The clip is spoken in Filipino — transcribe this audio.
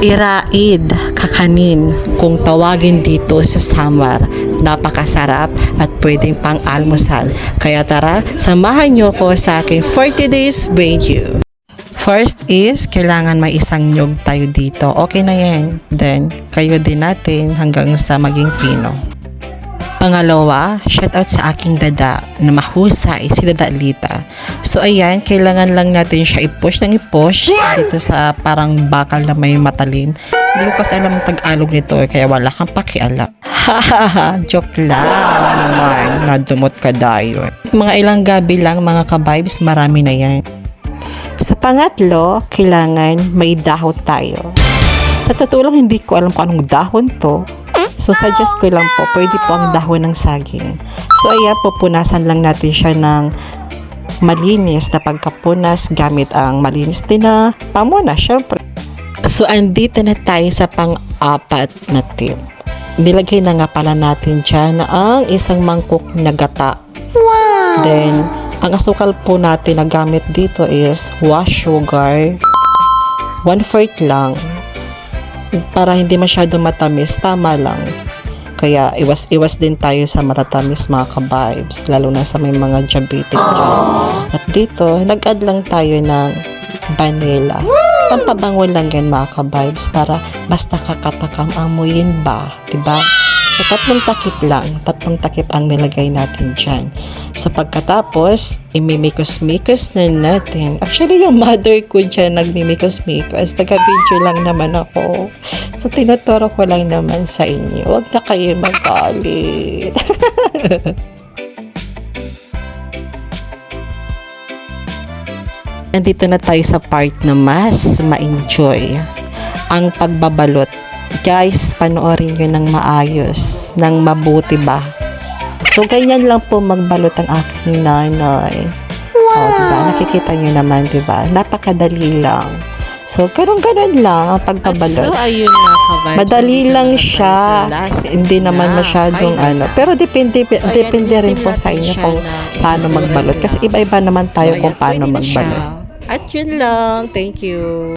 Iraid, kakanin, kung tawagin dito sa Samar. Napakasarap at pwedeng pang-almusal. Kaya tara, samahan nyo ko sa aking 40 days video. First is, kailangan may isang nyug tayo dito. Okay na yan. Then, kayo din natin hanggang sa maging pino. Pangalawa, shout out sa aking dada na mahusay, si Dada Lita. So ayan, kailangan lang natin siya i-push dito sa parang bakal na may matalim. Hindi ko kasi alam ang Tagalog nito kaya wala kang pakialam. Hahaha, joke lang naman, nadumot ka dayon. Mga ilang gabi lang mga ka-vibes, marami na yan. Sa pangatlo, kailangan may dahon tayo. Sa totoo lang, hindi ko alam kung anong dahon to. So, suggest ko lang po, pwede po ang dahon ng saging. So, ayan, pupunasan lang natin siya ng malinis na pagkapunas gamit ang malinis din na pamuna, syempre. So, andito na tayo sa pang-apat na tip. Nilagay na nga pala natin dyan ang isang mangkok na gata. Wow! Then, ang asukal po natin na gamit dito is wash sugar. 1/4 lang. Para hindi masyado matamis, tama lang. Kaya iwas din tayo sa matatamis mga ka-vibes, lalo na sa may mga diabetic dyan. At dito, nag-add lang tayo ng vanilla. Pampabango lang yan mga ka-vibes para mas nakakatakam amuyin ba, diba? So, tatlong takip ang nilagay natin dyan. So, pagkatapos, imimikos-mikos na natin. Actually, yung mother ko dyan nagmimikos-mikos. Taga-video lang naman ako. So, tinuturo ko lang naman sa inyo. Huwag na kayo magalit. Nandito na tayo sa part na mas ma-enjoy. Ang pagbabalot. Guys, panoorin nyo ng maayos, ng mabuti ba? So, ganyan lang po magbalot ang aking nanay. Wow! O, diba? Nakikita nyo naman, diba? Napakadali lang. So, ganun lang ang pagbabalot. So, ayun na, ka-vibes. Madali lang siya. Hindi naman masyadong ano. Pero depende rin po sa inyo kung paano magbalot. Kasi iba-iba naman tayo kung paano magbalot. At yun lang. Thank you.